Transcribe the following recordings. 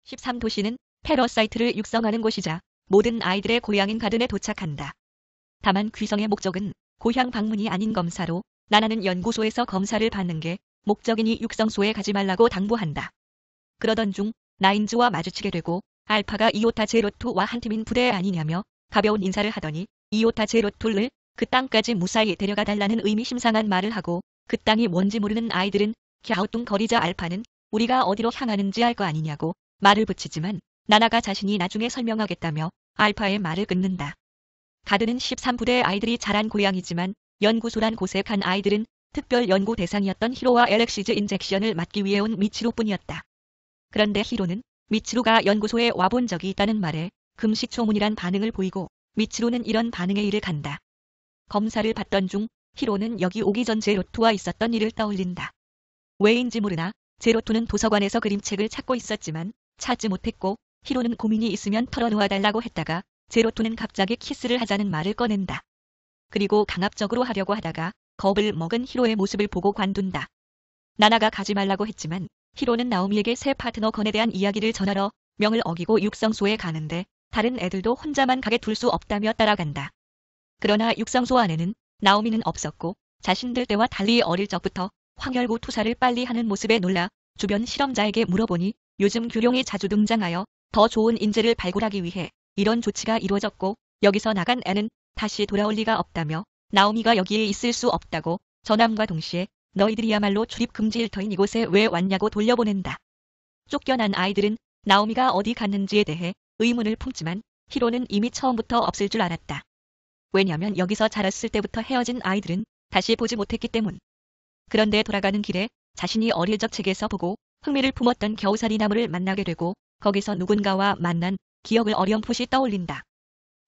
13도시는 패러사이트를 육성하는 곳이자 모든 아이들의 고향인 가든에 도착한다. 다만 귀성의 목적은 고향 방문이 아닌 검사로 나나는 연구소에서 검사를 받는 게 목적이니 육성소에 가지 말라고 당부한다. 그러던 중 나인즈와 마주치게 되고 알파가 이오타 제로투와 한 팀인 부대 아니냐며 가벼운 인사를 하더니 이오타 제로투를 그 땅까지 무사히 데려가 달라는 의미심장한 말을 하고 그 땅이 뭔지 모르는 아이들은 갸우뚱거리자 알파는 우리가 어디로 향하는지 알 거 아니냐고 말을 붙이지만 나나가 자신이 나중에 설명하겠다며 알파의 말을 끊는다. 가든은 13부대의 아이들이 자란 고향이지만 연구소란 곳에 간 아이들은 특별 연구 대상이었던 히로와 엘렉시즈 인젝션을 맡기 위해 온 미치루뿐이었다. 그런데 히로는 미치루가 연구소에 와본 적이 있다는 말에 금시초문이란 반응을 보이고 미치루는 이런 반응에 이를 간다. 검사를 받던 중 히로는 여기 오기 전 제로투와 있었던 일을 떠올린다. 왜인지 모르나 제로투는 도서관에서 그림책을 찾고 있었지만 찾지 못했고 히로는 고민이 있으면 털어놓아 달라고 했다가 제로투는 갑자기 키스를 하자는 말을 꺼낸다. 그리고 강압적으로 하려고 하다가 겁을 먹은 히로의 모습을 보고 관둔다. 나나가 가지 말라고 했지만 히로는 나오미에게 새 파트너 건에 대한 이야기를 전하러 명을 어기고 육성소에 가는데 다른 애들도 혼자만 가게 둘 수 없다며 따라간다. 그러나 육성소 안에는 나오미는 없었고 자신들 때와 달리 어릴 적부터 황혈구 투사를 빨리 하는 모습에 놀라 주변 실험자에게 물어보니 요즘 규룡이 자주 등장하여 더 좋은 인재를 발굴하기 위해 이런 조치가 이루어졌고 여기서 나간 애는 다시 돌아올 리가 없다며 나오미가 여기에 있을 수 없다고 전함과 동시에 너희들이야말로 출입 금지 일터인 이곳에 왜 왔냐고 돌려보낸다. 쫓겨난 아이들은 나오미가 어디 갔는지에 대해 의문을 품지만 히로는 이미 처음부터 없을 줄 알았다. 왜냐면 여기서 자랐을 때부터 헤어진 아이들은 다시 보지 못했기 때문. 그런데 돌아가는 길에 자신이 어릴 적 책에서 보고 흥미를 품었던 겨우살이 나무를 만나게 되고 거기서 누군가와 만난 기억을 어렴풋이 떠올린다.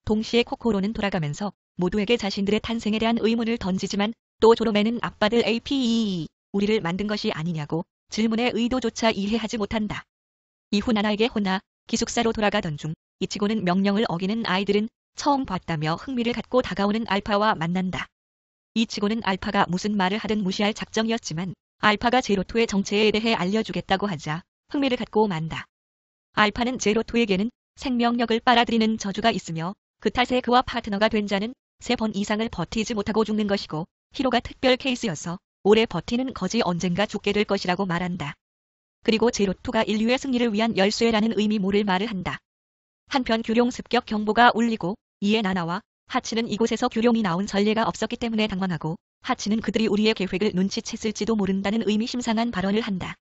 동시에 코코로는 돌아가면서 모두에게 자신들의 탄생에 대한 의문을 던지지만 또 조롬에는 아빠들 APEE 우리를 만든 것이 아니냐고 질문의 의도조차 이해하지 못한다. 이후 나나에게 혼나 기숙사로 돌아가던 중 이치고는 명령을 어기는 아이들은 처음 봤다며 흥미를 갖고 다가오는 알파와 만난다. 이치고는 알파가 무슨 말을 하든 무시할 작정이었지만 알파가 제로투의 정체에 대해 알려주겠다고 하자 흥미를 갖고 만다. 알파는 제로투에게는 생명력을 빨아들이는 저주가 있으며 그 탓에 그와 파트너가 된 자는 3번 이상을 버티지 못하고 죽는 것이고 히로가 특별 케이스여서 오래 버티는 거지 언젠가 죽게 될 것이라고 말한다. 그리고 제로투가 인류의 승리를 위한 열쇠라는 의미 모를 말을 한다. 한편 규룡 습격 경보가 울리고 이에 나나와 하치는 이곳에서 규룡이 나온 전례가 없었기 때문에 당황하고 하치는 그들이 우리의 계획을 눈치챘을지도 모른다는 의미심장한 발언을 한다.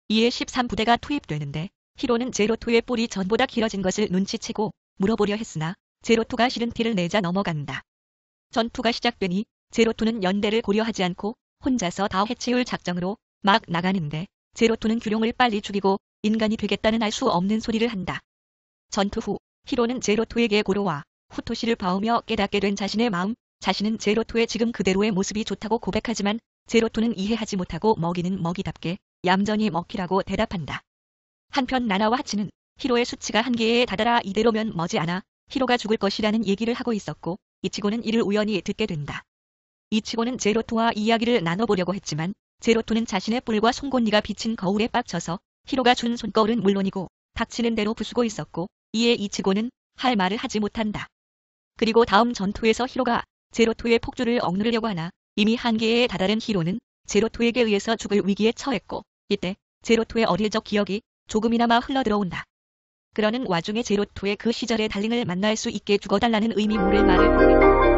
이에 13부대가 투입되는데 히로는 제로투의 뿔이 전보다 길어진 것을 눈치채고 물어보려 했으나 제로투가 싫은 티를 내자 넘어간다. 전투가 시작되니 제로투는 연대를 고려하지 않고 혼자서 다 해치울 작정으로 막 나가는데 제로투는 규룡을 빨리 죽이고 인간이 되겠다는 알 수 없는 소리를 한다. 전투 후 히로는 제로투에게 고로와 후토시를 봐오며 깨닫게 된 자신의 마음, 자신은 제로투의 지금 그대로의 모습이 좋다고 고백하지만 제로투는 이해하지 못하고 먹이는 먹이답게 얌전히 먹히라고 대답한다. 한편 나나와 하치는 히로의 수치가 한계에 다다라 이대로면 머지않아 히로가 죽을 것이라는 얘기를 하고 있었고 이치고는 이를 우연히 듣게 된다. 이치고는 제로투와 이야기를 나눠보려고 했지만 제로투는 자신의 뿔과 송곳니가 비친 거울에 빡쳐서 히로가 준 손거울은 물론이고 닥치는 대로 부수고 있었고 이에 이치고는 할 말을 하지 못한다. 그리고 다음 전투에서 히로가 제로투의 폭주를 억누르려고 하나 이미 한계에 다다른 히로는 제로투에게 의해서 죽을 위기에 처했고 이때 제로투의 어릴 적 기억이 조금이나마 흘러들어온다. 그러는 와중에 제로투의 그 시절의 달링을 만날 수 있게 죽어달라는 의미 모를 말을 보낸다.